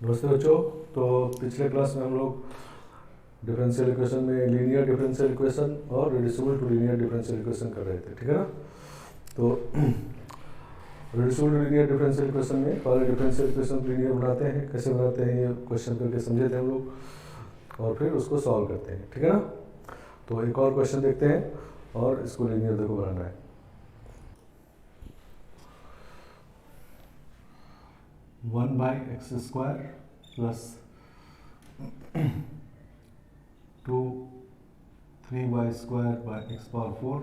नमस्ते बच्चों। तो पिछले क्लास में हम लोग डिफरेंशियल इक्वेशन में लीनियर डिफरेंशियल इक्वेशन और reducible to linear differential equation कर रहे थे, ठीक है ना। तो reducible to linear differential equation में पहले डिफरेंशियल इक्वेशन लीनियर बनाते हैं, कैसे बनाते हैं ये क्वेश्चन करके समझे थे हम लोग, और फिर उसको सॉल्व करते हैं, ठीक है ना। तो एक और क्वेश्चन देखते हैं और इसको लीनियर देखो बनाना है। 1/x² plus 3y²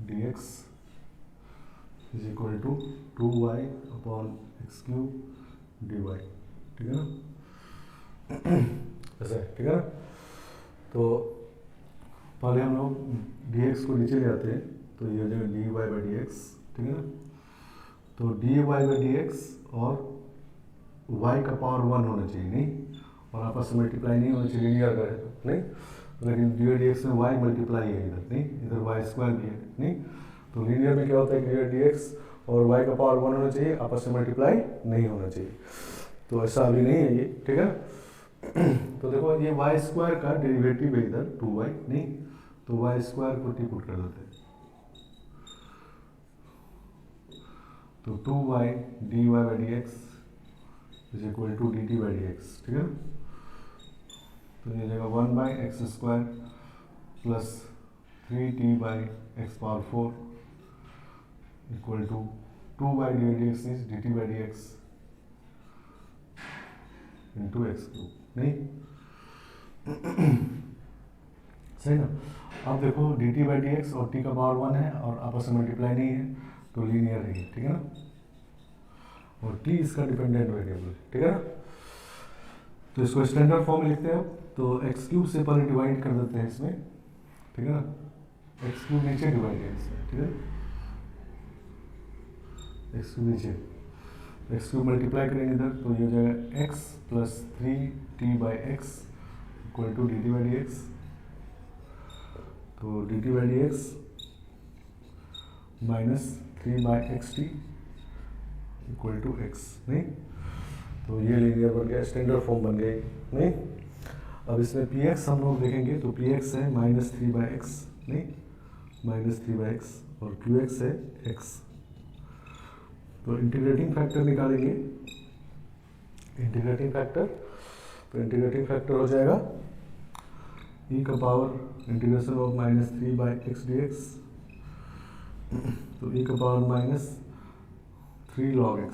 dx is equal to 2y/x³ dy, ठीक है ना। ऐसा है, ठीक है ना। तो पहले हम लोग dx को नीचे ले आते हैं, तो ये हो जाएगा dy/dx, ठीक है ना। तो dy/dx और y का पावर 1 होना चाहिए, नहीं, और आपस में मल्टीप्लाई नहीं होना चाहिए, लीनियर का है नहीं, लेकिन dy/dx में y मल्टीप्लाई है इधर, नहीं, इधर y² भी है, नहीं। तो लीनियर में क्या होता है कि dy/dx और y का पावर 1 होना चाहिए, आपस में मल्टीप्लाई नहीं होना चाहिए। तो ऐसा अभी नहीं है ये, ठीक है। तो देखो ये y² का डेरिवेटिव है इधर 2y, नहीं, तो y² को टी पुट कर देते हैं, तो 2y dy/dx is equal to dt/dx, ठीक है। तो ये जगह 1/x² plus 3t/x⁴ equal to 2y dy/dx is dt/dx into x³, नहीं, सही ना। अब देखो dt/dx और t का पावर 1 है और आपस में मल्टीप्लाई नहीं है, तो लीनियर है, ठीक है ना। और t इसका डिपेंडेंट वेरिएबल, ठीक है ना। तो इसको स्टैंडर्ड फॉर्म में लिखते हैं। तो x³ से पहले डिवाइड कर देते हैं इसमें, ठीक है ना। x³ नीचे डिवाइड है इसमें, ठीक है, x³ नीचे, x³ मल्टीप्लाई करेंगे इधर, तो ये हो जाएगा x plus 3t/x equal to dt/dx। तो dt/dx minus 3/xt equal to x, नहीं। तो ये लीनियर बन गया, स्टैंडर्ड फॉर्म बन गई, नहीं। अब इसमें px हम लोग देखेंगे, तो px है -3/x, नहीं, -3/x, और qx है x। तो इंटीग्रेटिंग फैक्टर निकालेंगे, इंटीग्रेटिंग फैक्टर, तो इंटीग्रेटिंग फैक्टर हो जाएगा e का power integration of -3/x dx, तो e का पावर -3 log x,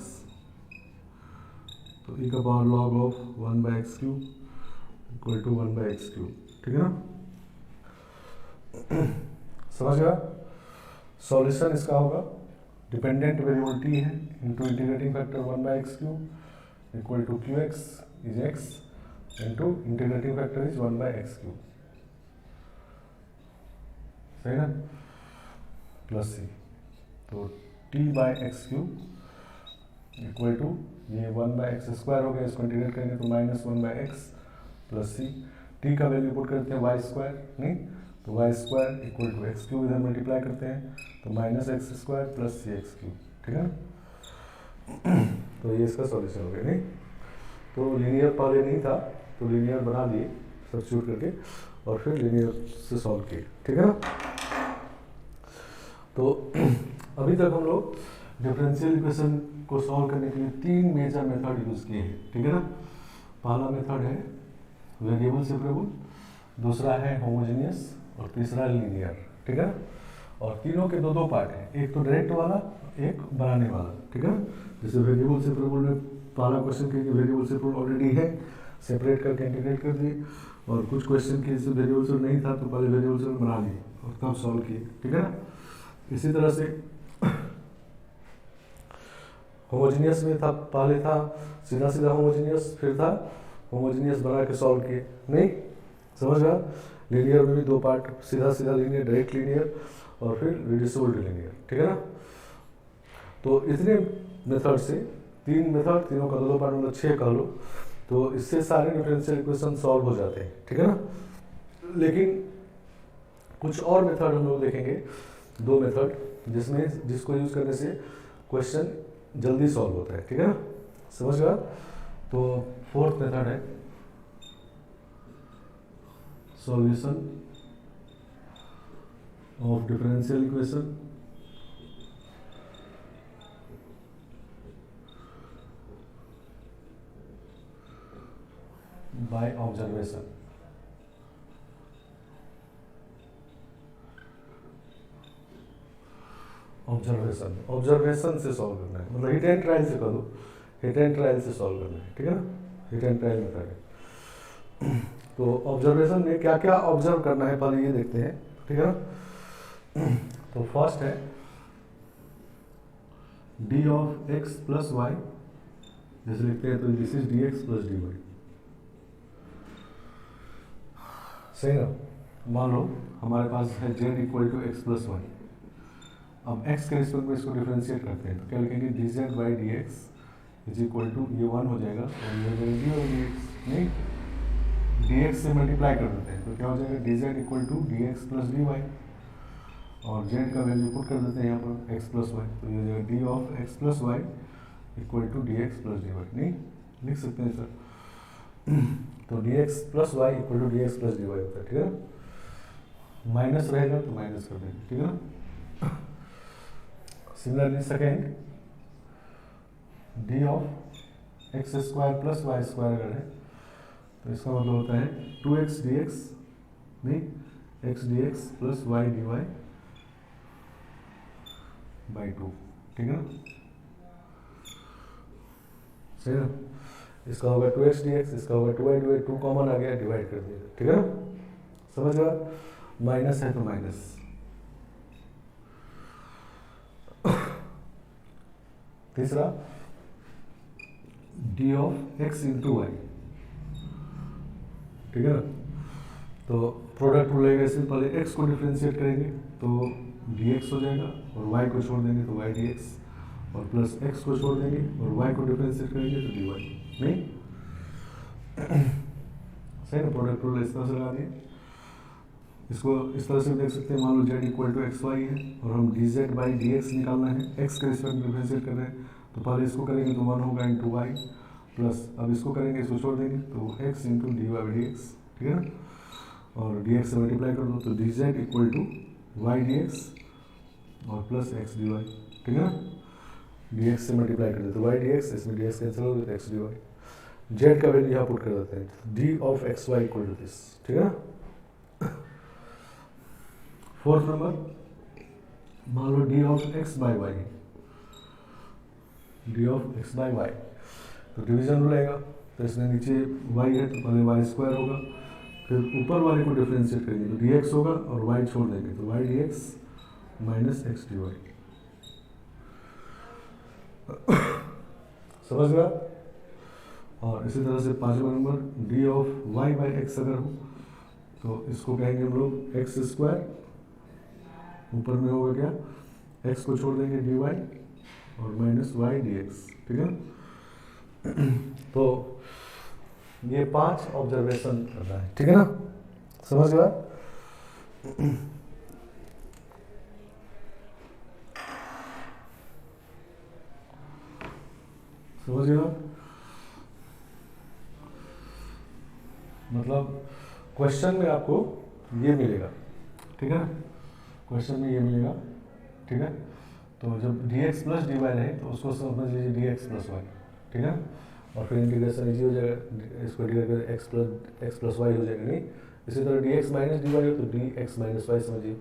तो e का power log of 1/x³ equal to 1/x³, ठीक है ना। समझ गया। सॉल्यूशन इसका होगा डिपेंडेंट वेरिएबल t है into integrating factor 1/x³ equal to qx is x into integrating factor is 1/x³, सही ना, प्लस c। तो t/x³ इक्वल टू ये 1/x² हो गया, इसको इंटीग्रेट करेंगे तो -1/x प्लस c। t का वैल्यू पुट करते हैं y², नहीं, तो y² इक्वल टू x³ इधर मल्टीप्लाई करते हैं, तो -x² प्लस cx³, ठीक है। तो ये इसका सॉल्यूशन हो गया, नहीं। तो लीनियर पहले नहीं था, तो लीनियर बना लिए सब्स्टिट्यूट करके, और फिर लीनियर से सॉल्व किए, ठीक है ना। तो अभी तक हम लोग डिफरेंशियल इक्वेशन को सॉल्व करने के लिए 3 मेजर मेथड यूज किए हैं, ठीक है ना। पहला मेथड है वेरिएबल सेपरेबल, दूसरा है होमोजेनियस, और तीसरा लीनियर, ठीक है। और तीनों के दो पार्ट हैं, एक तो डायरेक्ट वाला, एक बनाने वाला, ठीक है। जैसे वेरिएबल सेपरेबल में पहला क्वेश्चन के वेरिएबल सेपरेबल ऑलरेडी है, सेपरेट करके इंटीग्रेट कर दिए, और कुछ क्वेश्चन के जैसे वेरिएबल सेपरेबल नहीं था तो पहले वेरिएबल सेपरेबल बना लिए और तब सॉल्व किए, ठीक है ना। इसी तरह से होमोजेनियस में था, पहले था सीधा सीधा होमोजेनियस, फिर था होमोजेनियस बना के सॉल्व किए, नहीं, समझ गया। लीनियर में भी 2 पार्ट, सीधा सीधा लीनियर, डायरेक्ट लीनियर, और फिर रिड्यूसिबल टू लीनियर, ठीक है ना। तो इतने मेथड से 3 मेथड, तीनों का 2 पार्ट, मतलब 6 कह लो, तो इससे सारे डिफरेंशियल इक्वेशन सॉल्व हो जाते हैं, ठीक है ना। लेकिन कुछ और मेथड हम लोग देखेंगे, 2 मेथड, जिसको यूज करने से क्वेश्चन जल्दी सॉल्व होता है, ठीक है ना, समझ गया। तो फोर्थ मेथड है solution of differential equation by observation. Observation से सॉल्व करना है, मतलब हिट एंड ट्रायल से कर दो, हिट एंड ट्रायल से सॉल्व करना है, ठीक है ना, हिट एंड ट्रायल मेथड है। तो ऑब्जर्वेशन में क्या क्या ऑब्जर्व करना है पहले ये देखते हैं, ठीक है ना। तो फर्स्ट है d of x plus y, जैसे लिखते हैं तो this is d x plus d y, सही ना। मान लो हमारे पास है z equal to x plus y. अब x के रिस्पेक्ट में इसको डिफरेंशिएट करते हैं तो क्या लिखेंगे d Z by D x is equal to ये 1 हो जाएगा और ये हो जाएगा डी बाई डी एक्स, नहीं डी एक्स से मल्टीप्लाई कर देते हैं तो क्या हो जाएगा d z equal to d x plus d y, और जेड का वैल्यू पुट कर देते हैं यहाँ पर एक्स प्लस वाई, तो ये हो जाएगा d of x plus y equal to d x plus d y, नहीं लिख सकते हैं सर। तो d x plus y equal to d x plus d y होता है, ठीक है ना। माइनस रहेगा तो माइनस कर देंगे, ठीक है ना। Similarly second d of x square plus y square अगर है तो इसका मतलब होता है 2x dx, नहीं x dx plus y d y by 2, ठीक है ना, सही ना। इसका होगा 2x dx, इसका होगा 2y dy, 2 कॉमन आ गया डिवाइड कर दिया, ठीक है ना, समझ गया। माइनस है तो माइनस। तीसरा d of x into y, ठीक है ना। तो प्रोडक्ट रूल लगेगा, इसमें पहले एक्स को डिफ्रेंशिएट करेंगे तो डी एक्स हो जाएगा और वाई को छोड़ देंगे तो वाई डी एक्स, और प्लस एक्स को छोड़ देंगे और वाई को डिफ्रेंशिएट करेंगे तो डी वाई, नहीं सही ना। प्रोडक्ट रूल इस तरह से लगा दिए। इसको इस तरह से देख सकते हैं, मान लो Z equal to X Y है और हम D Z by D X निकालना है, एक्स के रिस्पेक्ट में डिफरेंशिएट कर रहे हैं तो पहले इसको करेंगे तो 1 होगा इंटू वाई, प्लस अब इसको करेंगे इसको छोड़ देंगे तो x into d y d x, ठीक है ना, और डी एक्स से मल्टीप्लाई कर दो तो d z equal to y d x और प्लस एक्स डी वाई, ठीक है ना। डी एक्स से मल्टीप्लाई कर देते वाई डी एक्स, इसमें डी एक्स कैंसिल हो गया तो एक्स डी वाई, जेड का वैल्यू यहाँ पुट कर देते हैं d of x y equal to this, ठीक है ना। फोर्थ नंबर मान लो d of x by y, d of x by Y, तो डिवीजन रूल आएगा तो इसमें नीचे y है तो पहले वाई स्क्वायर होगा, फिर ऊपर वाले को डिफरेंशिएट करेंगे तो डी एक्स होगा और y छोड़ देंगे तो y d x minus x d y, समझ गया। और इसी तरह से पांचवा number d of y by x अगर हो तो इसको कहेंगे हम लोग एक्स स्क्वायर, ऊपर में होगा क्या एक्स को छोड़ देंगे डी वाई और माइनस वाई डी एक्स, ठीक है। तो ये 5 ऑब्जर्वेशन करना है, ठीक है ना, समझ गया। समझ गया, मतलब क्वेश्चन में आपको ये मिलेगा, ठीक है ना, क्वेश्चन में ये मिलेगा, ठीक है। तो जब d x plus d y रहे तो उसको समझ लीजिए डी एक्स प्लस वाई, ठीक है, और फिर इंटीग्रेशन इजी हो जाएगा, इसको डिवाइड कर एक्स प्लस वाई हो जाएगा, नहीं। इसी तरह d x minus d y हो तो डी एक्स माइनस वाई समझिए।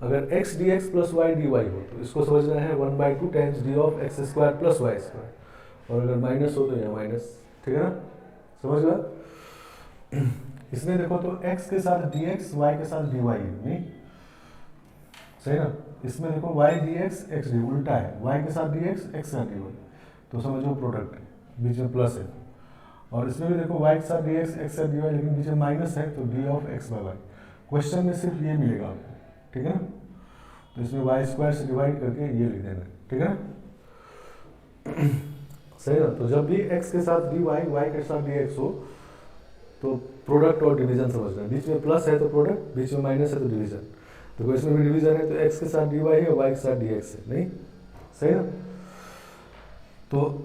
अगर x d x plus y d y हो तो इसको समझना है 1/2 times d of x square plus y square, और अगर माइनस हो तो यहाँ माइनस, ठीक है ना, समझ गया। इसमें देखो तो x के साथ dx, y के साथ dy है, नहीं सही ना। इसमें देखो y dx x dy उल्टा है, y के साथ dx x के साथ dy, तो समझो प्रोडक्ट है, बीच में प्लस है। और इसमें भी देखो y के साथ dx x के साथ dy, लेकिन बीच में माइनस है तो d of x by y. Question में सिर्फ ये मिलेगा आपको, ठीक है ना। तो इसमें y स्क्वायर से डिवाइड करके ये लिख देना, ठीक है ना, सही ना। तो जब भी x के साथ dy, y के साथ dx हो तो प्रोडक्ट और डिवीजन समझना, बीच में प्लस है तो प्रोडक्ट, बीच में माइनस है तो डिवीजन। तो इसमें भी डिवीजन है तो x के साथ dy है और y के साथ dx है, नहीं सही ना। तो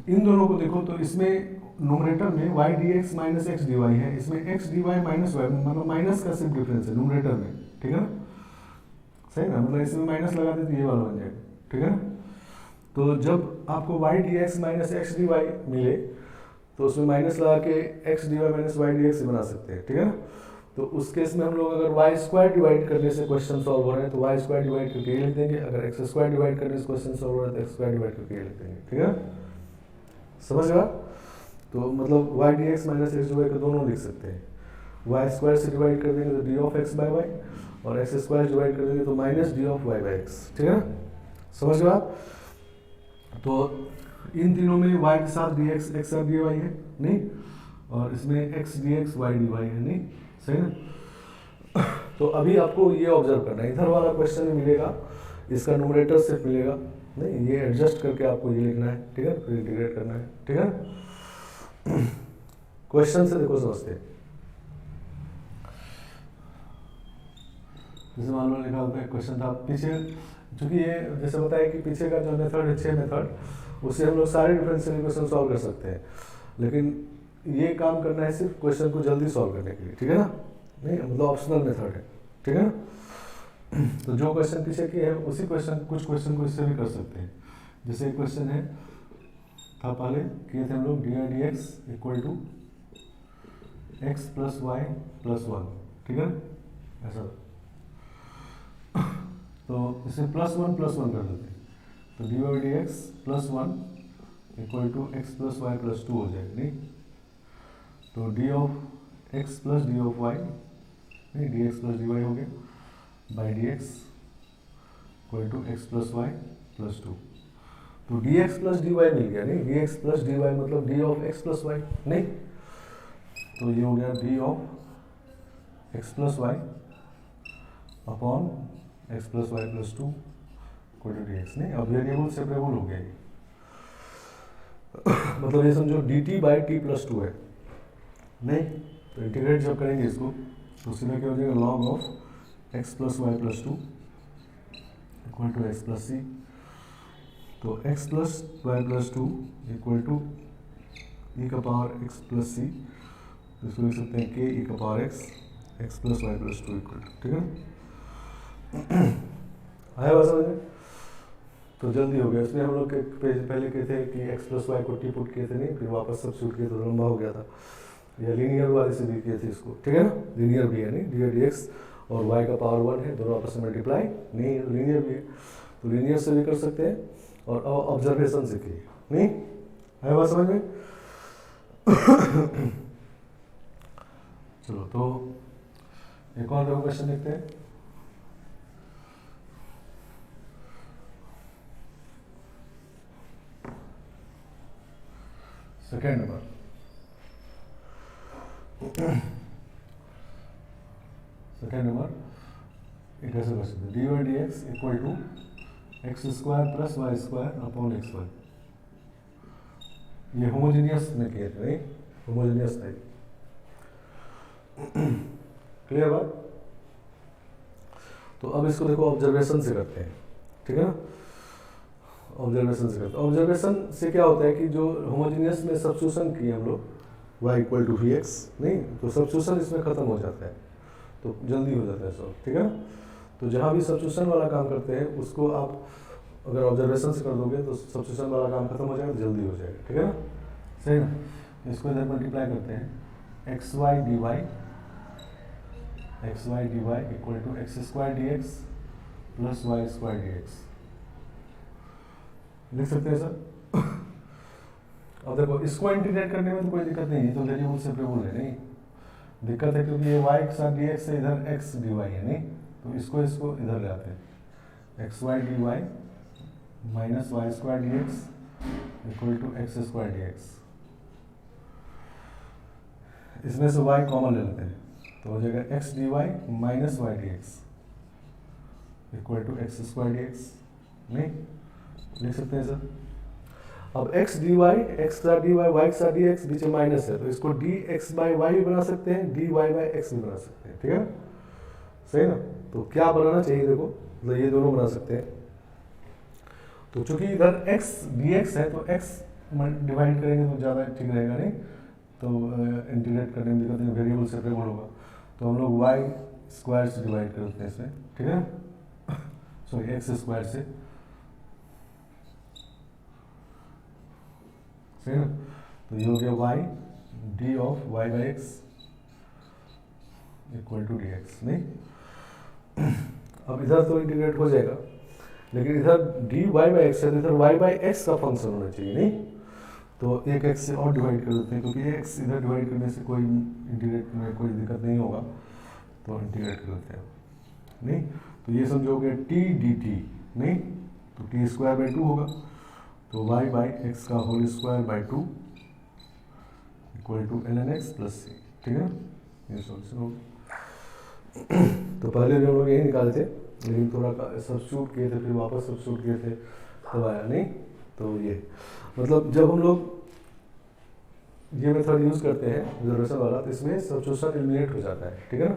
इन दोनों को देखो तो इसमें नोमरेटर में y d x minus x d y है, इसमें x d y minus y, मतलब माइनस का सिर्फ डिफरेंस है नोमरेटर में, ठीक है ना, सही ना, मतलब इसमें माइनस लगा दे तो ये वाला बन जाएगा, ठीक है ना। तो जब आपको y d x minus x d y मिले तो उसमें माइनस लगा के x d y minus y d x बना सकते हैं, ठीक है ना। तो उस केस में हम लोग अगर वाई स्क्वायर डिवाइड करने से क्वेश्चन सॉल्व हो रहे हैं तो वाई स्क्वायर डिवाइड करके ये लिख देंगे, अगर एक्स स्क्वायर डिवाइड करने से क्वेश्चन सॉल्व हो रहा है तो एक्स स्क्वायर डिवाइड करके ये लिख देंगे, ठीक है ना, समझ गया। तो मतलब y d x minus x d y को दोनों लिख सकते हैं, वाई स्क्वायर से डिवाइड कर देंगे तो d of x by y, और एक्स स्क्वायर डिवाइड कर देंगे तो minus d of y by x, ठीक है ना, समझ गया आप। तो इन तीनों में y के साथ d x x or d y है नहीं, और इसमें x d x y d y है नहीं, सही ना। तो अभी आपको ये ऑब्जर्व करना है, इधर वाला क्वेश्चन में मिलेगा, इसका न्यूमरेटर सिर्फ मिलेगा नहीं, ये एडजस्ट करके आपको ये लिखना है, ठीक है, फिर इंटीग्रेट करना है, ठीक है। क्वेश्चन से देखो समझते हैं, जैसे मान लो लिखा होता है क्वेश्चन था पीछे, चूंकि ये जैसे बताया कि पीछे का जो मेथड है 6 मेथड, उससे हम लोग सारे डिफरेंशियल इक्वेशन सॉल्व कर सकते हैं, लेकिन ये काम करना है सिर्फ क्वेश्चन को जल्दी सॉल्व करने के लिए, ठीक है ना, नहीं मतलब ऑप्शनल मेथड है, ठीक है ना। तो जो क्वेश्चन पीछे किए हैं उसी क्वेश्चन, कुछ क्वेश्चन को इससे भी कर सकते हैं। जैसे एक क्वेश्चन है था पहले किए थे हम लोग, d i d x equal to x plus y plus one, ठीक है, ऐसा। तो इसे प्लस वन कर देते हैं, तो d y d x plus one equal to x plus y plus two हो जाएगा नहीं, तो d of x plus d of y नहीं, d x plus d y हो गया by D x equal to x plus y plus two. तो d x plus d y मिल गया नहीं, d x plus d y मतलब d of x plus y नहीं, तो ये हो गया d of x plus y upon x plus y plus two equal to d x नहीं। अब वेरिएबल सेपरेबल हो गया ये मतलब ये समझो D T by T plus two है नहीं, तो इंटीग्रेट जब करेंगे इसको तो सीधा क्या हो जाएगा, log of x plus y plus two equal to x plus c. तो x plus y plus two equal to e का पावर एक्स प्लस सी, तो इसको लिख सकते हैं के ई का power x plus y plus two equal to, ठीक है। आया बात समझ में, तो जल्दी हो गया। इसमें हम लोग पहले कहते हैं कि एक्स प्लस वाई को टी पुट किए थे नहीं, फिर वापस सब्स्टिट्यूट किए तो लंबा हो गया था, या लीनियर वाले से भी किए थे इसको, ठीक है ना, लीनियर भी है नहीं, डी डी एक्स और वाई का पावर वन है, दोनों आपस में मल्टीप्लाई नहीं, लीनियर भी है, तो लीनियर से भी कर सकते हैं और ऑब्जर्वेशन से किए नहीं। आया बात समझ में। चलो तो एक और देखो क्वेश्चन देखते हैं। सेकेंड नंबर, एक ऐसा क्वेश्चन है, d y d x equal to x square plus y square upon x y. ये होमोजेनियस में किए थे नहीं, होमोजेनियस टाइप, क्लियर बात। तो अब इसको देखो ऑब्जर्वेशन से करते हैं, ठीक है ना, ऑब्जर्वेशन से करते हैं। ऑब्जर्वेशन से क्या होता है कि जो होमोजेनियस में सब्स्टिट्यूशन किए हम लोग y equal to v x नहीं, तो सब्स्टिट्यूशन इसमें खत्म हो जाता है, तो जल्दी हो जाता है सब, ठीक है। तो जहाँ भी सब्स्टिट्यूशन वाला काम करते हैं उसको आप अगर ऑब्जर्वेशन से कर दोगे तो सब्स्टिट्यूशन वाला काम खत्म हो जाएगा, तो जल्दी हो जाएगा, ठीक है ना, सही ना। इसको इधर मल्टीप्लाई करते हैं, x y d y equal to x square d x plus y square d x, लिख सकते हैं सर। अब देखो इसको इंटीग्रेट करने में तो कोई दिक्कत नहीं है, तो वेरिएबल सेपरेबल है नहीं, दिक्कत है क्योंकि ये y के साथ डी एक्स है, इधर x dy है नहीं, तो इसको इधर ले आते हैं, x y d y minus y square d x equal to x square d x. इसमें से y कॉमन ले लेते हैं, तो हो जाएगा x d y minus y d x equal to x square d x नहीं, लिख सकते हैं सर। अब x dy x का dy y का dx बीच में माइनस है, तो इसको dx बाई वाई भी बना सकते हैं, dy बाई x भी बना सकते हैं, ठीक है, सही ना। तो क्या बनाना चाहिए देखो, मतलब ये दोनों बना सकते हैं। तो चूंकि इधर x dx है तो x डिवाइड करेंगे तो ज़्यादा ठीक रहेगा नहीं, तो इंटीग्रेट करने में दिक्कत नहीं, वेरिएबल सेपरेबल होगा। तो हम लोग वाई स्क्वायर से डिवाइड करते हैं इसमें, ठीक है, सॉरी एक्स स्क्वायर से, सही ना। तो ये हो गया y d of y by x equal to d x, नहीं। अब इधर तो इंटीग्रेट हो जाएगा, लेकिन इधर डी वाई बाई एक्स है तो इधर वाई बाई एक्स का फंक्शन होना चाहिए, नहीं। तो एक एक्स से और डिवाइड कर देते हैं, क्योंकि एक्स इधर डिवाइड करने से कोई इंटीग्रेट में कोई दिक्कत नहीं होगा, तो इंटीग्रेट कर देते हैं, नहीं। तो ये समझोगे टी डी टी, नहीं, तो टी स्क्वायर बाई टू होगा, तो वाई बाई एक्स का whole square by two equal to l n x plus c, ठीक है, ये सॉल्यूशन होगा। तो पहले भी हम लोग यही निकाले थे, लेकिन थोड़ा सब्स्टिट्यूट किए थे, फिर वापस सब्स्टिट्यूट किए थे, तब आया, नहीं। तो ये मतलब जब हम लोग ये मेथड यूज़ करते हैं रिजर्वेशन वाला, तो इसमें सब्स्टिट्यूशन एलिमिनेट हो जाता है, ठीक है ना,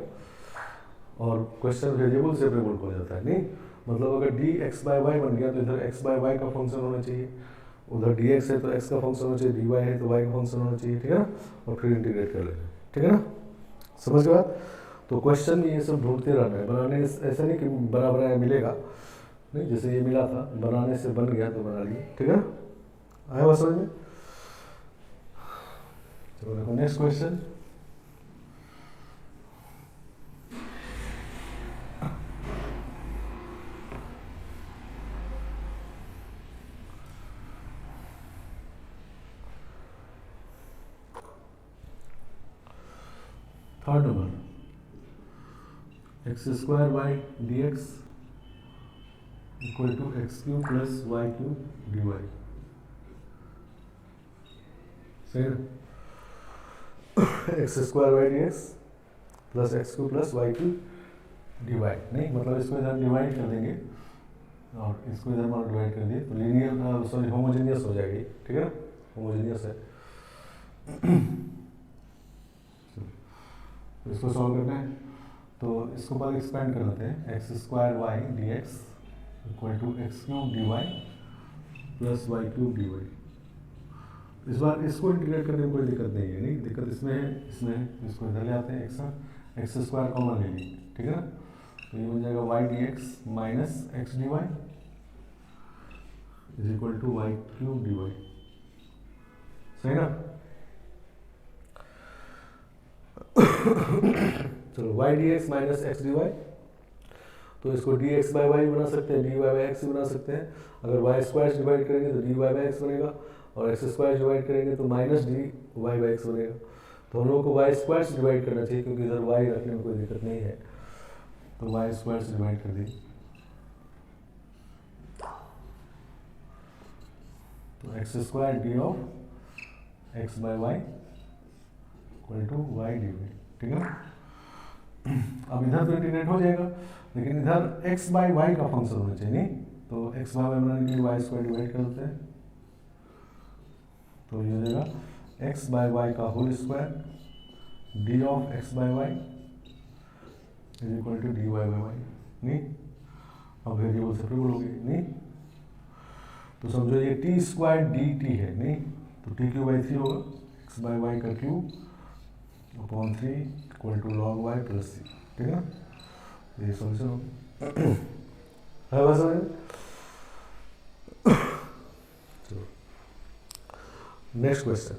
और क्वेश्चन वेरिएबल सेपरेबल हो जाता है, नहीं। मतलब अगर डी एक्स बाई वाई बन गया तो इधर एक्स बाई वाई का फंक्शन होना चाहिए, उधर डी एक्स है तो एक्स का फंक्शन होना चाहिए, डी वाई है तो वाई का फंक्शन होना चाहिए, ठीक है ना, और फिर इंटीग्रेट कर लेना, ठीक है ना, समझ के बाद। तो क्वेश्चन में ये सब ढूंढते रहना है, बनाने ऐसा नहीं कि बना बनाया मिलेगा, नहीं, जैसे ये मिला था बनाने से बन गया तो बना लिए, ठीक है ना, आया बात समझ में। चलो देखो next question, third number, x square by D x equal to x cube plus y cube d y, सही है। X square by D x plus x cube plus y cube d y, नहीं, मतलब इसको इधर divide कर देंगे और इसको इधर मान डिवाइड कर दिए तो लीनियर सॉरी होमोजेनियस हो जाएगी, ठीक है ना, होमोजेनियस है। तो इसको सॉल्व करना है, तो इसको पहले एक्सपेंड कर लेते हैं, x square y d x equal to x cube d y plus y cube d y. इस बार इसको इंटीग्रेट करने में कोई दिक्कत नहीं है, नहीं, दिक्कत इसमें है, इसमें है, इसको इधर ले आते हैं, एक्स स्क्वायर कॉमन ले लीजिए, ठीक है ना, तो ये बन जाएगा y d x minus x d y is equal to y cube d y, सही ना। चलो y d x minus x d y, तो इसको डी एक्स बाई वाई बना सकते हैं, डी वाई बाई एक्स बना सकते हैं। अगर वाई स्क्वायर डिवाइड करेंगे तो डी वाई बाई एक्स बनेगा, और एक्स स्क्वायर डिवाइड करेंगे तो minus d y by x बनेगा। तो हम लोग को वाई स्क्वायर से डिवाइड करना चाहिए, क्योंकि इधर वाई रखने में कोई दिक्कत नहीं है, तो वाई स्क्वायर से डिवाइड कर दी, तो x square d of x by y equal to y d y, ठीक है ना। अब इधर तो इंटीग्रेट हो जाएगा, लेकिन इधर एक्स बाई वाई का फंक्शन होना चाहिए, नहीं, तो एक्स बाई वाई बनाने के लिए वाई स्क्वायर डिवाइड कर देते हैं, तो ये हो जाएगा एक्स बाई वाई का whole square d of x by y is equal to d y by y, नहीं। अब वेरिएबल सेपरेबल हो गई, नहीं, तो समझो ये टी स्क्वायर डी टी है, नहीं, तो टी क्यू बाई थ्री होगा, एक्स बाई वाई का cube upon three equal to log y plus c, ठीक है ना, ये सॉल्यूशन होगा। है बस चलो next question,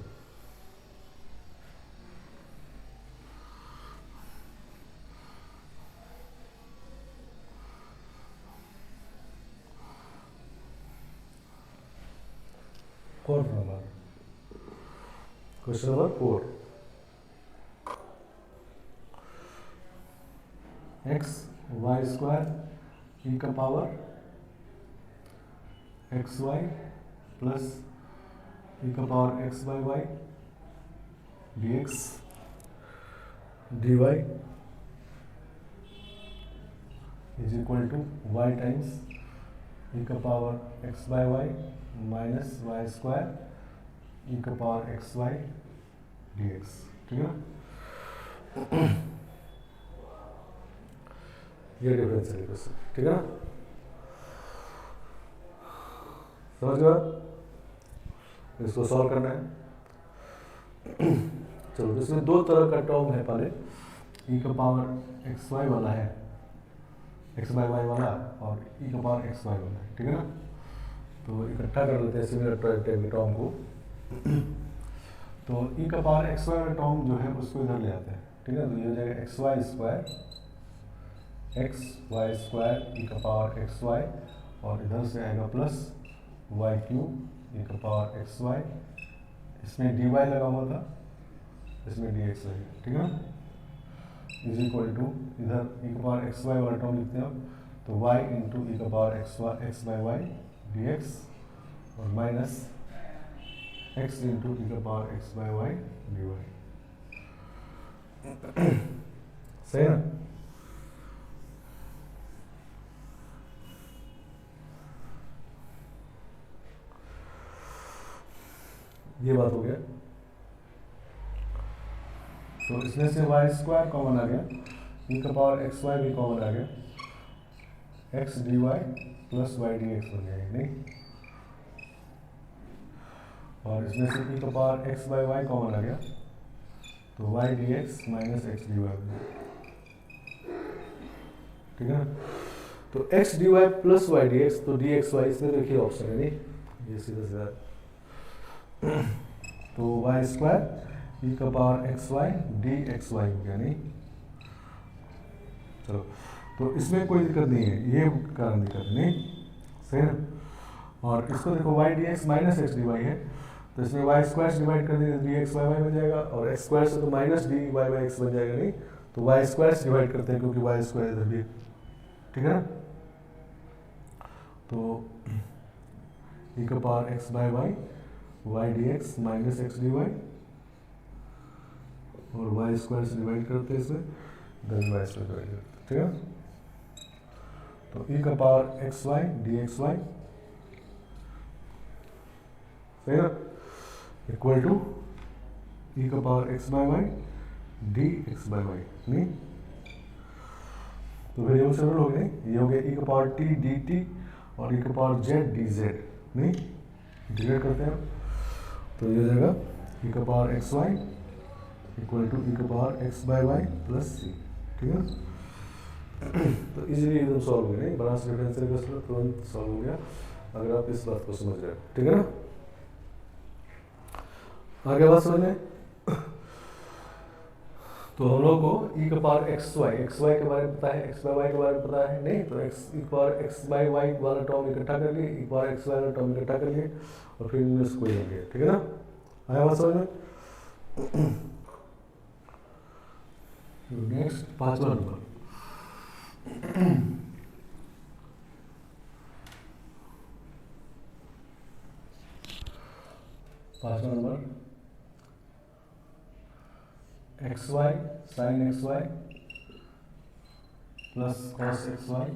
fourth number, question number 4, x y square e का power x y plus e का power x by y d x d y is equal to y times e का power x by y minus y square e का power x y d x, ठीक है ना। ये difference है question, ठीक है ना, समझ गए। इसको सॉल्व करना है। चलो, तो इसमें दो तरह का टर्म है। पहले ई का पावर एक्स वाई वाला है, एक्स बाई वाई वाला, और ई का पावर एक्स वाई वाला है, ठीक है ना। तो इकट्ठा कर लेते हैं सिमिलर टाइप के टर्म को। तो ई का पावर एक्स वाई वाला टर्म जो है उसको इधर ले आते हैं, ठीक है। तो ये हो जाएगा एक्स वाई स्क्वायर ई का पावर एक्स वाई, और इधर से आएगा प्लस वाई क्यूब ई का पावर एक्स वाई, इसमें डी वाई लगा हुआ था, इसमें डी एक्स लगेगा, ठीक है ना। इज इक्वल टू इधर ई का पावर एक्स वाई वाला टर्म लिखते हैं, तो y इंटू ई का power x by y d x, और माइनस x इंटू ई का power x by y d y. सही ना। ये बात हो गया। तो इसमें से वाई स्क्वायर कॉमन आ गया, ई का पावर एक्स वाई भी कॉमन आ गया, x d y plus y d x बन जाएगा, नहीं। और इसमें से ई का power x by y common आ गया, तो y d x minus x d y बन जाएगा, ठीक है ना। तो x d y plus y d x, तो डी एक्स वाई इसमें देखिए ऑप्शन है, नहीं, ये सीधा सीधा। तो वाई स्क्वायर ई का power x y d x y हो गया, नहीं। चलो, तो इसमें कोई दिक्कत नहीं है, ये कारण दिक्कत नहीं, सही ना। और इसको देखो y d x minus x d y है, तो इसमें वाई स्क्वायर से डिवाइड कर देंगे डी एक्स वाई वाई बन जाएगा, और एक्स स्क्वायर से तो minus d y y x बन जाएगा, नहीं। तो वाई स्क्वायर से डिवाइड करते हैं क्योंकि वाई स्क्वायर इधर भी, ठीक है ना। तो ई का power x by y y d x minus x d y, और वाई स्क्वायर से डिवाइड करते हैं इसमें, इधर वाई स्क्वायर डिवाइड करते हैं, ठीक है। तो ई का power x y d x y, सही ना, इक्वल टू ई का power x by y d x by y, नहीं। तो फिर ये सरल हो गए, ये हो गया ई का पावर टी डी टी और ई का पावर जेड डी जेड, नहीं। इंटीग्रेट करते हैं, तो ये हो जाएगा ई का power x y equal to e का power x by y plus c, ठीक है। तो इजीली एकदम सॉल्व हो गया, नहीं। बड़ा सा डिफरेंशियल इक्वेशन तुरंत सॉल्व हो गया अगर आप इस बात को समझ रहे हो, ठीक है ना। आगे बात समझ लें। तो हम लोग को ई का पावर एक्स वाई के बारे में पता है, एक्स बाई वाई के बारे में पता है, नहीं। तो x e power x by y वाला टर्म इकट्ठा कर लिए, ई पावर एक्स वाई वाला टर्म इकट्ठा कर लिए, और फिर इनमें से कोई हो गया, ठीक है ना। आया बात समझ में। नेक्स्ट पांचवा नंबर, पांचवा number x y sine x y plus cos x y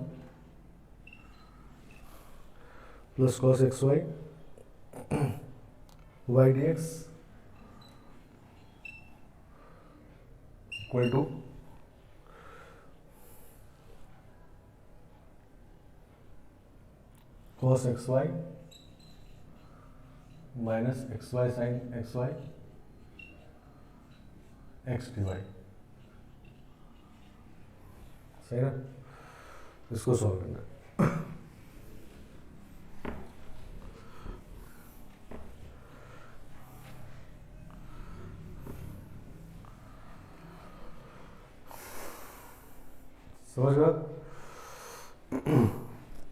plus cos x y y d x equal to cos x y minus x y sine x y x d y, सही ना। इसको solve करना है। समझ गया।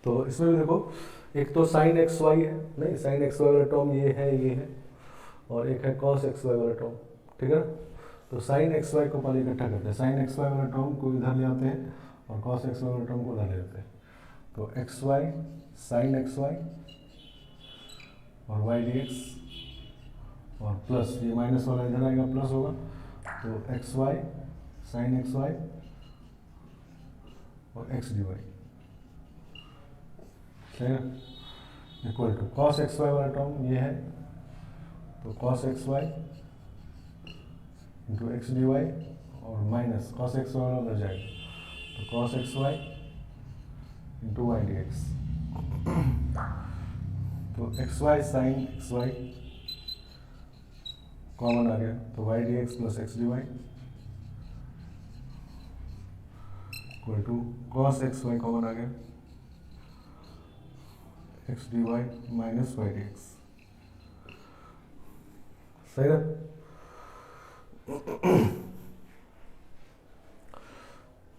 तो इसमें भी देखो, एक तो साइन एक्स वाई है, नहीं, साइन एक्स वाई वाला टर्म ये है, और एक है कॉस एक्स वाई वाला टर्म, ठीक है ना। तो साइन एक्स वाई को पहले इकट्ठा करते हैं, साइन एक्स वाई वाला टर्म को इधर ले आते हैं और कॉस एक्स वाई वाला टर्म को उधर ले आते हैं। तो x y sine x y और वाई डी एक्स और प्लस ये माइनस वाला इधर आएगा, प्लस होगा, तो x y sine x y और एक्स डी वाई, सही है, equal to cos x y वाला टर्म ये है, तो cos x y into x d y और माइनस कॉस एक्स वाई वाला जाएगा, तो cos x y into y d x, तो x y sine x y common आ गया, तो y d x plus x d y equal to cos x y common आ गया, x d y minus y d x. सही ना?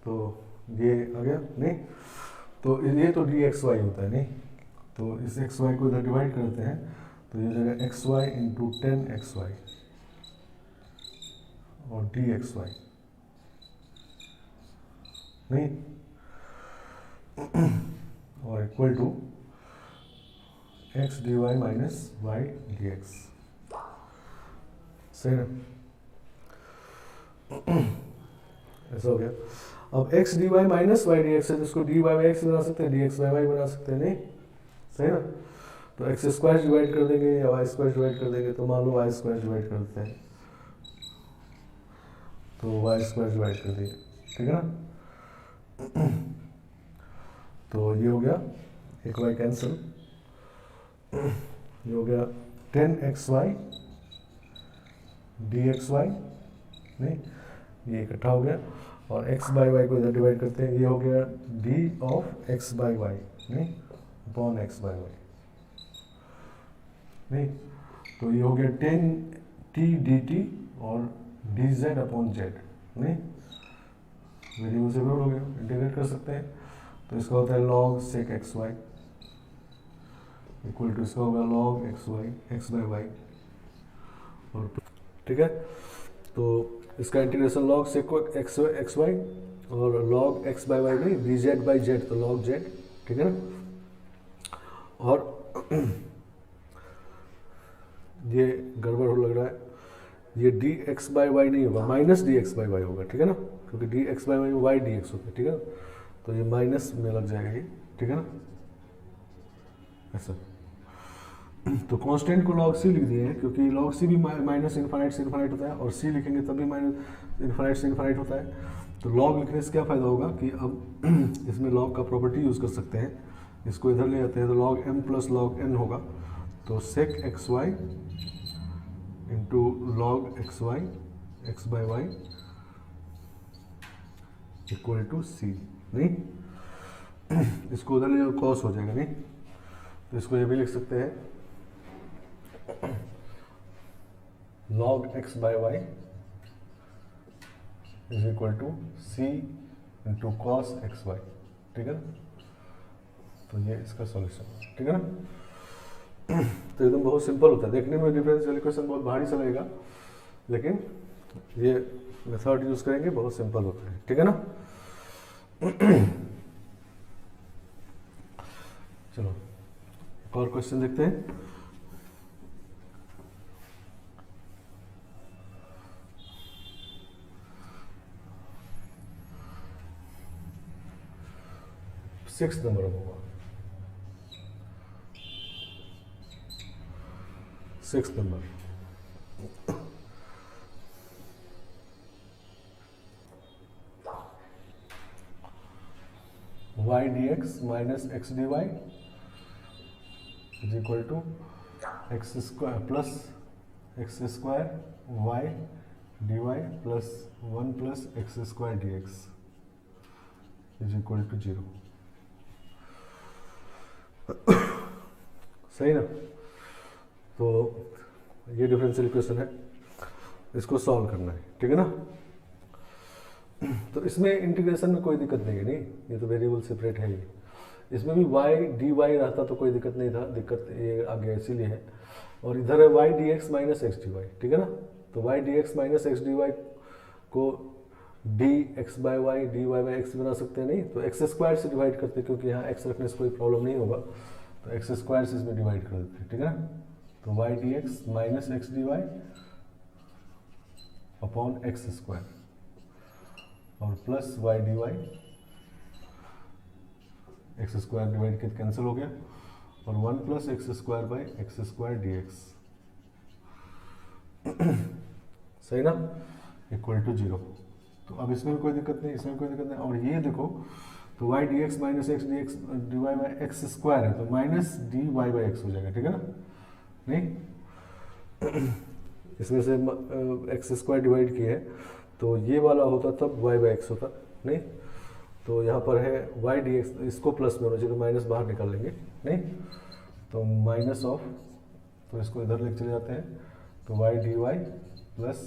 तो ये आ गया नहीं, तो ये तो डी एक्स वाई होता है नहीं, तो इस एक्स वाई को इधर डिवाइड करते हैं, तो ये हो जाएगा एक्स वाई इंटू 10 XY और डी एक्स वाई नहीं, और equal to x d y minus y d x. सही ना? ऐसा हो गया। अब x d y minus y d x है, जिसको डी वाई एक्स बना सकते हैं, डी एक्स वाई वाई बना सकते हैं नहीं। सही ना? तो एक्स स्क्वायर डिवाइड कर देंगे या वाई स्क्वायर डिवाइड कर देंगे, तो मान लो वाई स्क्वायर डिवाइड कर देते हैं, तो वाई स्क्वायर डिवाइड कर दिए, ठीक है ना? तो ये हो गया, एक वाई कैंसिल, ये हो गया 10 XY डी एक्स वाई नहीं, ये इकट्ठा हो गया, और x बाई वाई को इधर डिवाइड करते हैं, ये हो गया d of x by y नहीं अपॉन x बाई वाई नहीं, तो ये हो गया 10t dt और dz अपॉन z नहीं, वेरिएबल से हो गया, इंटीग्रेट कर सकते हैं, तो इसका होता है log sec xy equal to इसका होगा log xy x by y, और ठीक है, तो इसका इंटीग्रेशन log sec xy और log x बाई वाई नहीं, dz बाई z, तो log z, ठीक है ना? और ये गड़बड़ हो लग रहा है, ये डी एक्स बाई वाई नहीं होगा, minus d x by y होगा, ठीक है ना? क्योंकि d x by y y d x होता है, ठीक है ना? तो ये माइनस में लग जाएगा ये, ठीक है ना? ऐसा। तो कांस्टेंट को log c लिख दिए हैं, क्योंकि log c भी माइनस इन्फाइनाइट से इन्फाइनाइट होता है, और c लिखेंगे तब भी माइनस इन्फाइनाइट से इन्फाइनाइट होता है। तो log लिखने से क्या फ़ायदा होगा कि अब इसमें log का प्रॉपर्टी यूज़ कर सकते हैं, इसको इधर ले जाते हैं, तो log m plus log n होगा, तो sec xy into log xy x by y equal to c नहीं, इसको उधर ले जाओ cos हो जाएगा नहीं, तो इसको ये भी लिख सकते हैं log x by y is equal to c into cos x y, ठीक है ना? तो ये इसका सॉल्यूशन, ठीक है ना? तो एकदम बहुत सिंपल होता है, देखने में डिफरेंशियल इक्वेशन बहुत भारी सा लगेगा, लेकिन ये मेथड यूज करेंगे बहुत सिंपल होता है, ठीक है ना? चलो एक और क्वेश्चन देखते हैं। सिक्स नंबर होगा, 6 number, y dx minus x d y is equal to x square plus x square y d y plus 1 plus x square d x is equal to 0। सही ना? तो ये डिफरेंशियल इक्वेशन है, इसको solve करना है, ठीक है ना? तो इसमें इंटीग्रेशन में कोई दिक्कत नहीं है, नहीं, ये तो वेरिएबल सेपरेट है ही, इसमें भी वाई डी वाई रहता तो कोई दिक्कत नहीं था, दिक्कत ये आगे इसीलिए है, और इधर है y d x minus x d y, ठीक है ना? तो y d x minus x d y को d x by y d y by x बना सकते हैं नहीं, तो एक्स स्क्वायर से डिवाइड करते हैं, क्योंकि यहाँ एक्स रखने से कोई प्रॉब्लम नहीं होगा, तो एक्स स्क्वायर से इसमें डिवाइड कर देते हैं, ठीक है ना? तो y d x minus x d y upon x square और plus y d y, x square divide के कैंसिल हो गया, और 1 plus x square by x square d x, सही ना? Equal to 0। तो अब इसमें भी कोई दिक्कत नहीं, इसमें कोई दिक्कत नहीं, और ये देखो तो y d x minus x d x d y by x square है, तो minus d y by x हो जाएगा, ठीक है ना? नहीं, इसमें से एक्स स्क्वायर डिवाइड किए हैं, तो ये वाला होता तब वाई बाई एक्स होता, नहीं? तो यहाँ पर है वाई डी एक्स, इसको प्लस में होना चाहिए, तो माइनस बाहर निकाल लेंगे, नहीं? तो माइनस ऑफ, तो इसको इधर लेके चले जाते हैं, तो y d y plus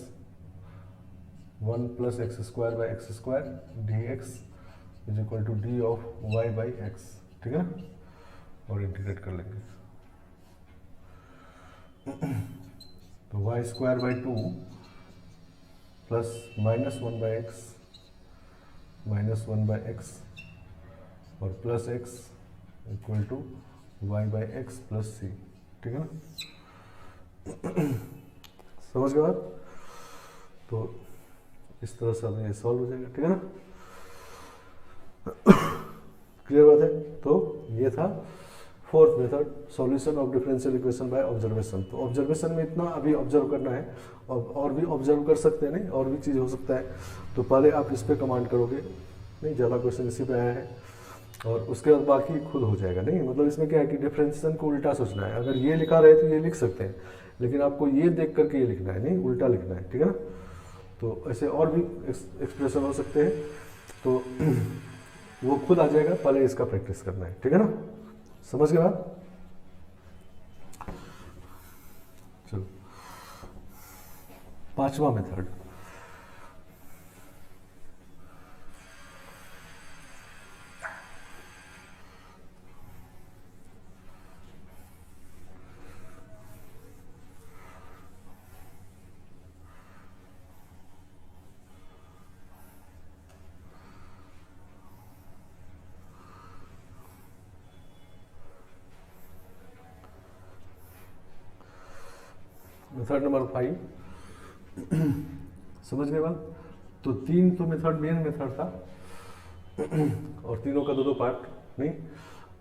1 plus x square by x square d x is equal to d of y by x, ठीक है ना? और इंटीग्रेट कर लेंगे, तो y square by 2 plus minus 1 by x minus 1 by x और plus x equal to y by x plus c, ठीक है ना? समझ गए बात? तो इस तरह से हमें ये सॉल्व हो जाएगा, ठीक है ना? क्लियर बात है? तो ये था fourth method, solution of differential equation by observation. तो ऑब्जर्वेशन में इतना अभी ऑब्जर्व करना है, और भी ऑब्जर्व कर सकते हैं, नहीं? और भी चीज़ हो सकता है, तो पहले आप इस पे कमांड करोगे, नहीं? ज़्यादा क्वेश्चन इसी पे आया है, और उसके बाद बाकी खुद हो जाएगा, नहीं? मतलब इसमें क्या है कि डिफरेंशिएशन को उल्टा सोचना है। अगर ये लिखा रहे तो ये लिख सकते हैं, लेकिन आपको ये देख करके ये लिखना है, नहीं? उल्टा लिखना है, ठीक है ना? तो ऐसे और भी एक्सप्रेशन हो सकते हैं, तो वो खुद आ जाएगा, पहले इसका प्रैक्टिस करना है, ठीक है ना? समझ गए बात? चलो, पांचवा मेथड, मेथड नंबर 5। समझ गए बात? तो तीन तो मेथड मेन मेथड था, और तीनों का दो पार्ट, नहीं?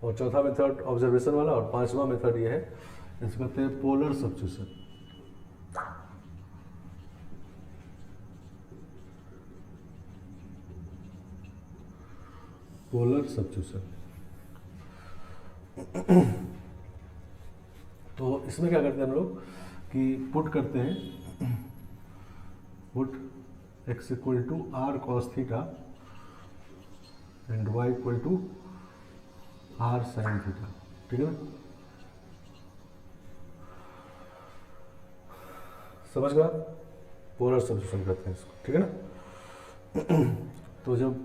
और चौथा मेथड ऑब्जर्वेशन वाला, और पांचवा मेथड ये है, इसको कहते हैं पोलर सब्स्टिट्यूशन। Polar substitution. तो इसमें क्या करते हैं हम लोग कि पुट करते हैं, put x equal to r cos theta and y equal to r sine theta, ठीक है ना? समझ गया? पोलर सब्स्टिट्यूशन करते हैं इसको, ठीक है ना? तो जब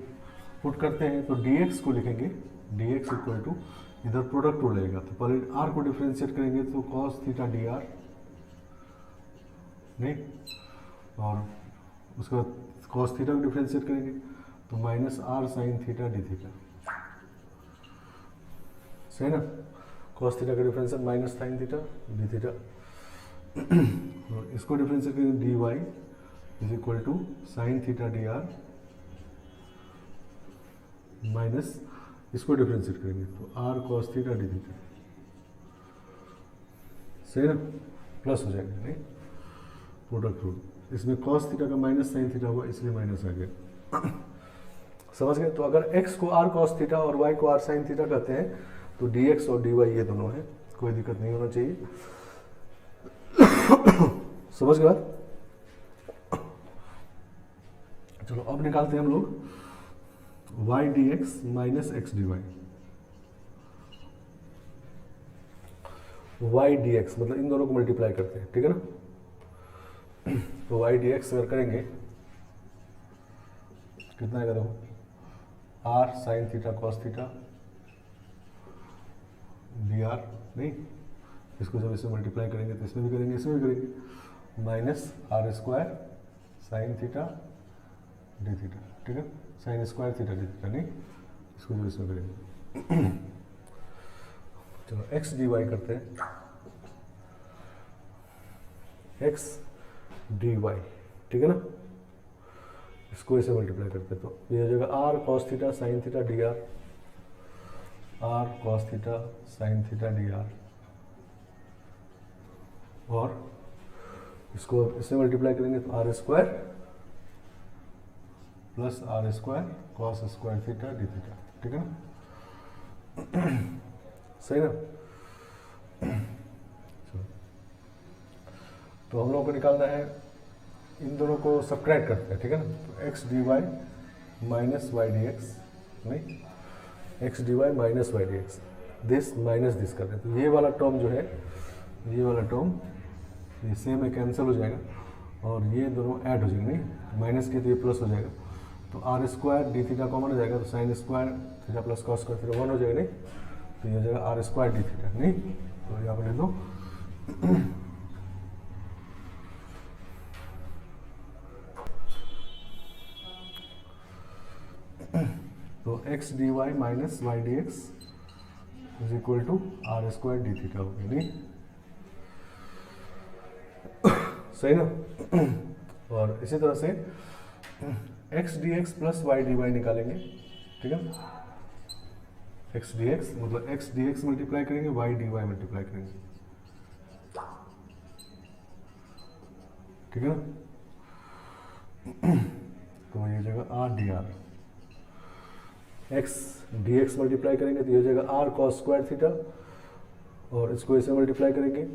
पुट करते हैं तो dx को लिखेंगे, dx इक्वल टू, इधर प्रोडक्ट रूल लगेगा, तो पहले r को डिफरेंशिएट करेंगे, तो कॉस थीटा डी आर, नहीं? और उसके बाद कॉस थीटा को डिफरेंशिएट करेंगे, तो minus r sine theta d theta, सही ना? कॉस थीटा का differentiate minus sine theta d theta, और इसको डिफरेंशिएट करेंगे, d y is equal to sine theta d r minus, इसको डिफरेंशिएट करेंगे, तो r cos theta d theta, सही ना? प्लस हो जाएगा, नहीं? प्रोडक्ट रूल, इसमें कॉस थीटा का माइनस साइन थीटा हुआ, इसलिए माइनस आ गया। समझ गए? तो अगर x को r कॉस थीटा और y को r साइन थीटा कहते हैं, तो dx और dy ये दोनों है, कोई दिक्कत नहीं होना चाहिए। समझ गए बात? चलो अब निकालते हैं हम लोग y dx minus x dy। y dx मतलब इन दोनों को मल्टीप्लाई करते हैं, ठीक है ना? तो y dx अगर करेंगे, कितना आएगा? देखो, r sine theta cos theta d r, नहीं? इसको जब इसमें मल्टीप्लाई करेंगे तो इसमें भी करेंगे, इसमें भी करेंगे, minus r square sine theta d theta, ठीक है? Sine square theta d theta, नहीं? इसको जब इसमें करेंगे, चलो एक्स डी वाई करते हैं, एक्स डी वाई, ठीक है ना? इसको इसे मल्टीप्लाई करते हैं, तो ये हो जाएगा r cos theta sine theta d r, r cos theta sine theta d r, और इसको इससे मल्टीप्लाई करेंगे तो r square plus r square cos square theta d theta, ठीक है ना? सही ना? तो हम लोगों को निकालना है, इन दोनों को सब्ट्रैक्ट करते हैं, ठीक है ना। तो x d y minus y d x, नहीं x d y minus y d x, this minus this कर रहे हैं। तो ये वाला टर्म जो है, ये वाला टर्म ये सेम है, कैंसिल हो जाएगा और ये दोनों ऐड हो जाएंगे, नहीं माइनस के तो ये प्लस हो जाएगा। तो r square d theta common हो जाएगा, तो sine square theta plus cos square theta 1 हो जाएगा, नहीं तो ये हो जाएगा आर स्क्वायर डी थीटा, नहीं तो यहाँ पर लिख दो तो x d y minus y d x is equal to r square d theta हो गया, नहीं सही ना। और इसी तरह से x d x plus y d y निकालेंगे, ठीक है। एक्स डी एक्स मतलब एक्स डी एक्स मल्टीप्लाई करेंगे, वाई डी वाई मल्टीप्लाई करेंगे, ठीक है ना। तो ये हो जाएगा r d r, x d x multiply करेंगे तो ये हो जाएगा आर कॉस स्क्वायर थीटा, और इसको ऐसे मल्टीप्लाई करेंगे,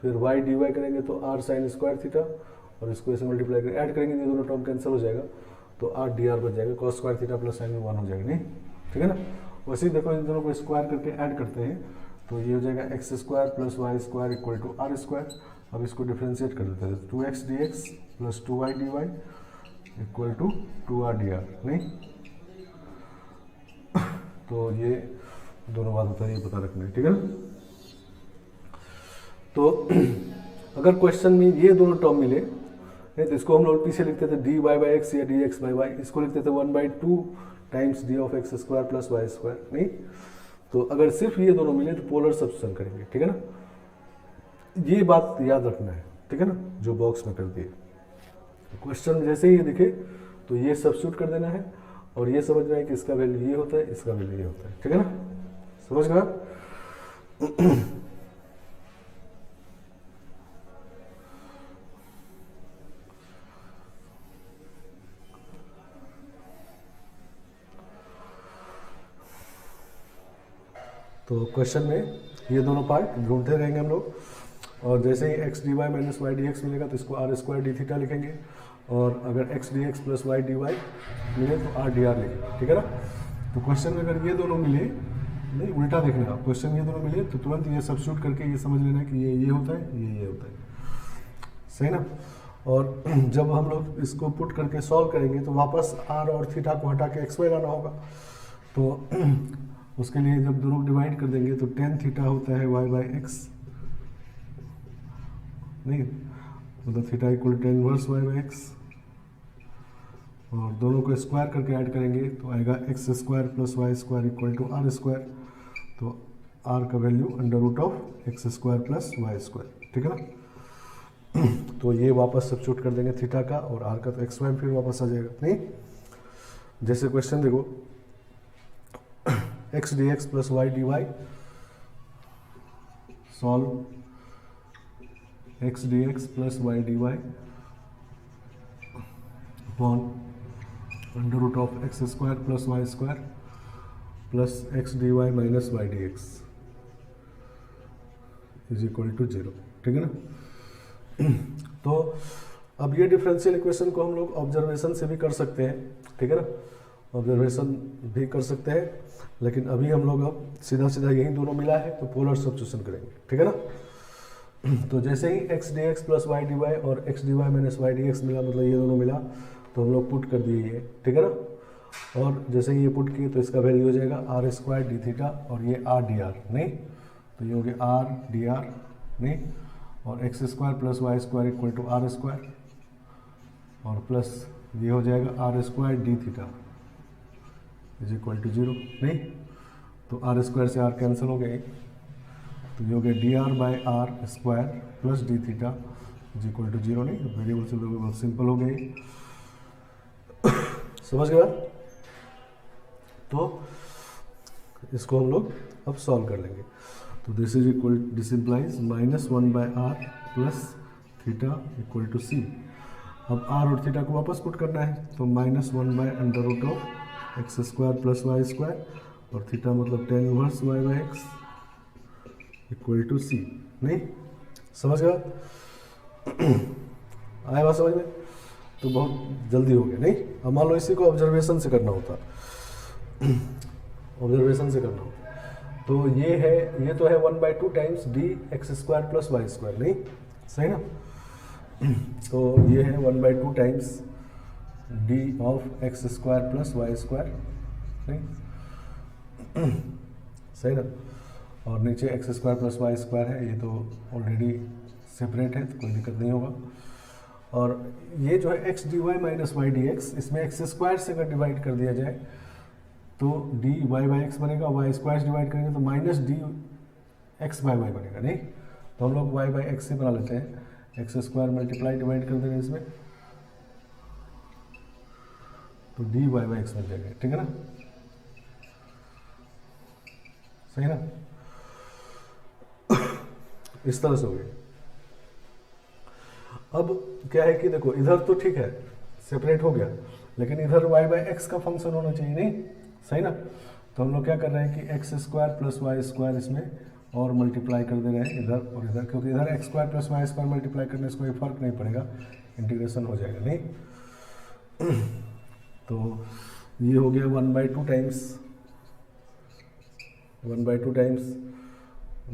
फिर वाई डी वाई करेंगे तो आर साइन स्क्वायर थीटा, और इसको ऐसे मल्टीप्लाई करेंगे, ऐड करेंगे ये दोनों टर्म कैंसिल हो जाएगा, तो आर डी आर बच जाएगा, cos square theta plus sign 1 हो जाएगा, नहीं ठीक है ना। वैसे ही देखो इन दोनों को स्क्वायर करके ऐड करते हैं, तो ये हो जाएगा x square plus y square equal to r square. अब इसको डिफ्रेंशिएट कर देते हैं, 2x dx plus 2y dy equal to 2r dr, नहीं तो ये दोनों बात होता है, ये पता रखना है, ठीक है ना। तो अगर क्वेश्चन में ये दोनों टर्म मिले नहीं तो इसको हम लोग पीछे लिखते थे dy बाई एक्स या dx बाई वाई, इसको लिखते थे 1/2 times d of x square plus y square, नहीं तो अगर सिर्फ ये दोनों मिले तो पोलर सब्स्टिट्यूशन करेंगे, ठीक है ना। ये बात याद रखना है, ठीक है ना, जो बॉक्स में कर दिए। क्वेश्चन में जैसे ही ये दिखे तो ये सब्स्टिट्यूट कर देना है, और ये समझना है कि इसका वैल्यू ये होता है, इसका वैल्यू ये होता है, ठीक है ना, समझ गया। तो क्वेश्चन में ये दोनों पार्ट ढूंढते रहेंगे हम लोग, और जैसे ही x d y minus y d x मिलेगा तो इसको आर स्क्वायर डी थीटा लिखेंगे, और अगर x d x plus y d y मिले तो आर डी आर लिखेंगे, ठीक है ना। तो क्वेश्चन में अगर ये दोनों मिले, नहीं उल्टा देखना आप, क्वेश्चन ये दोनों मिले तो तुरंत ये सब्स्टिट्यूट करके ये समझ लेना कि ये होता है, ये होता है, सही ना। और जब हम लोग इसको पुट करके सॉल्व करेंगे तो वापस आर और थीटा को हटा के एक्स वाई लाना होगा, तो उसके लिए जब दोनों डिवाइड कर देंगे तो टेन थीटा होता है वाई बाई एक्स, नहीं मतलब theta equal tan inverse y by x, और दोनों को स्क्वायर करके ऐड करेंगे तो आएगा x square plus y square equal to r square, तो आर का value under root of x square plus y square, ठीक है ना। तो ये वापस सब्स्टिट्यूट कर देंगे थीटा का, और आर का तो एक्स वाई फिर वापस आ जाएगा, नहीं जैसे क्वेश्चन देखो x d x plus y d y, solve x d x plus y d y upon under root of x square plus y square plus x d y minus y d x is equal to 0, ठीक है ना। तो अब ये differential equation को हम लोग observation से भी कर सकते हैं, ठीक है ना, ऑब्जर्वेशन भी कर सकते हैं, लेकिन अभी हम लोग अब सीधा सीधा यही दोनों मिला है तो पोलर सब्स्टिट्यूशन करेंगे, ठीक है ना। तो जैसे ही x d x plus y d y और x d y minus y d x मिला, मतलब ये दोनों मिला, तो हम लोग पुट कर दिए ये, ठीक है ना। और जैसे ही ये पुट किए तो इसका वैल्यू हो जाएगा आर स्क्वायर डी थीटा, और ये आर डी आर, नहीं तो ये हो गया आर डी आर, नहीं और x square plus y square equal to r square, और प्लस ये हो जाएगा r square d theta is equal to 0, नहीं तो आर स्क्वायर से आर कैंसिल हो गए, तो ये हो गया d r by r square plus d theta is equal to 0, नहीं वेरिएबल से बहुत सिंपल हो गई, समझ गया। तो इसको हम लोग अब सॉल्व कर लेंगे, तो this is equal this implies -1 by r plus theta equal to c. अब आर और थीटा को वापस पुट करना है, तो -1 by under root of x square plus y square, और थीटा मतलब tan inverse y by x equal to c, नहीं समझ गया। आया बात समझ में? तो बहुत जल्दी हो गया नहीं। अब मान लो इसी को ऑब्जर्वेशन से करना होता, ऑब्जर्वेशन से करना होता, तो ये है, ये तो है 1/2 times d x square plus y square, नहीं सही ना? तो ये है 1/2 times d of x square plus y square, नहीं सही ना? और नीचे x square plus y square है, ये तो ऑलरेडी सेपरेट है तो कोई दिक्कत नहीं होगा। और ये जो है x d y minus y d x, इसमें एक्स स्क्वायर से अगर डिवाइड कर दिया जाए तो डी वाई बाई एक्स बनेगा, वाई स्क्वायर से डिवाइड करेंगे तो minus d x by y बनेगा, नहीं? तो हम लोग वाई बाई एक्स से बना लेते हैं, एक्स स्क्वायर मल्टीप्लाई डिवाइड कर देंगे इसमें, तो डी वाई बाई एक्स बन जाएगा, ठीक है ना? सही ना? इस तरह से हो गया। अब क्या है कि देखो इधर तो ठीक है सेपरेट हो गया, लेकिन इधर वाई बाई एक्स का फंक्शन होना चाहिए, नहीं सही ना? तो हम लोग क्या कर रहे हैं कि x square plus y square इसमें और मल्टीप्लाई कर दे रहे हैं इधर और इधर, क्योंकि इधर x square plus y square multiply करने से कोई फर्क नहीं पड़ेगा, इंटीग्रेशन हो जाएगा, नहीं? तो ये हो गया 1/2 times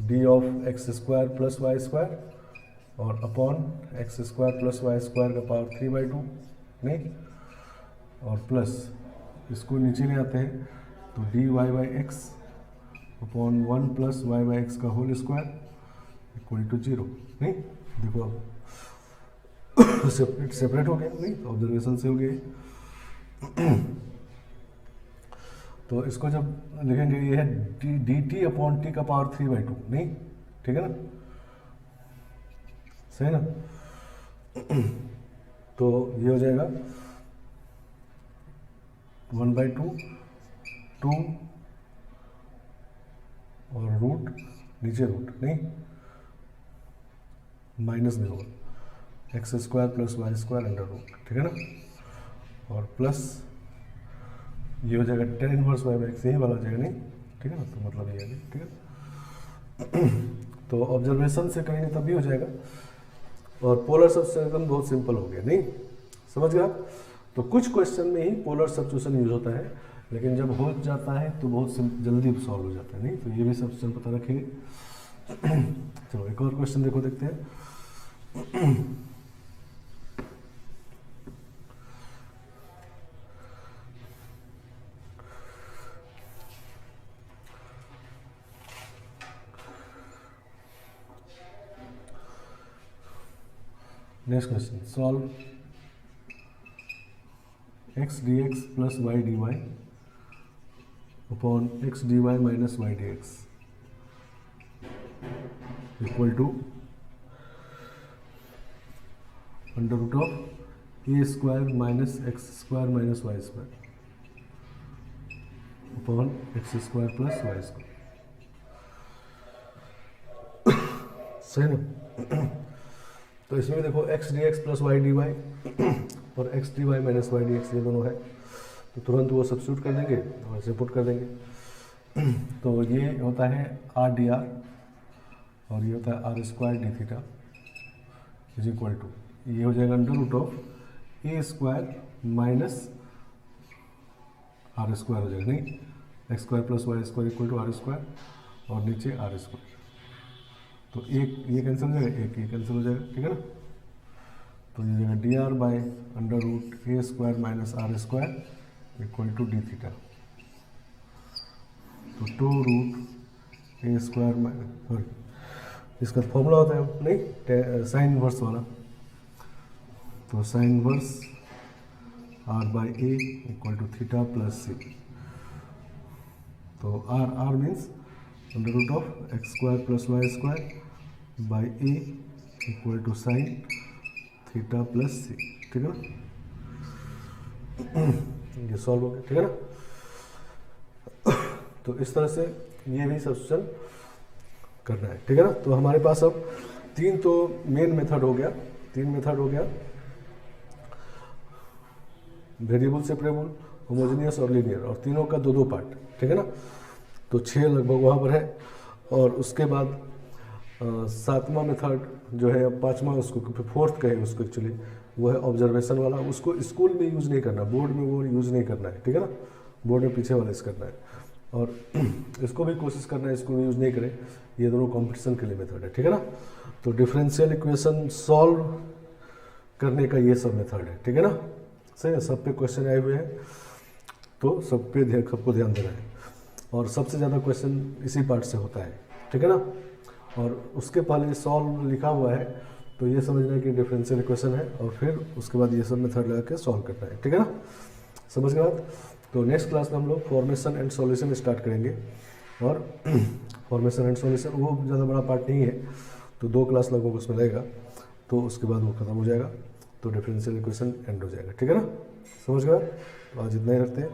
d of x square plus y square और upon x square plus y square का पावर 3/2, नहीं? और प्लस इसको नीचे ले आते हैं तो d y by x upon 1 plus y by x का होल स्क्वायर इक्वल टू 0, नहीं? देखो अब सेपरेट हो गया, नहीं? ऑब्जर्वेशन से हो गया। तो इसको जब लिखेंगे ये है डी टी अपॉन टी का पावर 3/2, नहीं? ठीक है ना? सही ना? तो ये हो जाएगा 1/2 2 और रूट नीचे रूट, नहीं? माइनस नहीं होगा, x square plus y square under root, ठीक है ना? और प्लस ये हो जाएगा tan inverse y by x, यही वाला हो जाएगा, नहीं? ठीक है ना? तो मतलब ये है, ठीक है? तो ऑब्जर्वेशन से करेंगे तब भी हो जाएगा। और पोलर सब्स्टिट्यूशन बहुत सिंपल हो गया, नहीं? समझ गया? तो कुछ क्वेश्चन में ही पोलर सब्स्टिट्यूशन यूज होता है, लेकिन जब हो जाता है तो बहुत जल्दी सॉल्व हो जाता है, नहीं? तो ये भी सब्स्टिट्यूशन पता रखेंगे। चलो एक और क्वेश्चन देखो, देखते हैं। Next question, solve x dx plus y dy upon x dy माइनस y dx equal to under root of a square minus x square minus y square upon x square plus y square, सही ना? तो इसमें देखो x d x plus y d y और x d y minus y d x ये दोनों है, तो तुरंत वो सब्स्टिट्यूट कर देंगे और ऐसे पुट कर देंगे। तो ये होता है आर डी आर और ये होता है r square d theta is equal to, ये हो जाएगा under root of a square minus r square हो जाएगा, नहीं? X square plus y square equal to r square और नीचे आर स्क्वायर, तो एक ये कैंसिल हो जाएगा, एक ये कैंसिल हो जाएगा, ठीक है ना? तो ये जाएगा d r by under root a square minus r square equal to d theta, तो 2 रूट ए स्क्वायर सॉरी इसका फॉर्मूला होता है, नहीं? साइन इनवर्स वाला, तो sine inverse r by a equal to theta plus c, तो r means under root of x square plus y square by a equal to sine theta plus c, ठीक है ना? ये सॉल्व हो गया, ठीक है ना? तो इस तरह से ये भी सब्स्टिट्यूशन करना है, ठीक है ना? तो हमारे पास अब 3 तो मेन मेथड हो गया, 3 मेथड हो गया, वेरिएबल सेपरेबल, होमोजेनियस और लीनियर, और तीनों का 2-2 पार्ट, ठीक है ना? तो 6 लगभग वहाँ पर है। और उसके बाद सातवां मेथड जो है, पांचवा उसको फोर्थ कहें उसको एक्चुअली, वो है ऑब्जर्वेशन वाला। उसको स्कूल में यूज़ नहीं करना, बोर्ड में वो यूज़ नहीं करना है, ठीक है ना, बोर्ड में पीछे वाला इससे करना है। और इसको भी कोशिश करना है स्कूल में यूज़ नहीं करें, ये दोनों कंपटीशन के लिए मेथड है, ठीक है ना। तो डिफरेंशियल इक्वेशन सॉल्व करने का ये सब मेथड है, ठीक है ना। सही है, सब पे क्वेश्चन आए हुए हैं, तो सब पे सबको ध्यान देना है। और सबसे ज़्यादा क्वेश्चन इसी पार्ट से होता है, ठीक है ना। और उसके पहले सॉल्व लिखा हुआ है, तो ये समझना है कि डिफरेंशियल इक्वेशन है, और फिर उसके बाद ये सब मेथड लगा के सॉल्व करना है, ठीक है ना। समझ के बाद तो नेक्स्ट क्लास में हम लोग फॉर्मेशन एंड सॉल्यूशन स्टार्ट करेंगे। और फॉर्मेशन एंड सॉल्यूशन वो ज़्यादा बड़ा पार्ट नहीं है, तो 2 क्लास लगभग उसमें लगेगा, तो उसके बाद वो खत्म हो जाएगा, तो डिफरेंशियल इक्वेशन एंड हो जाएगा, ठीक है ना। समझ के बाद तो आज इतना ही रखते हैं।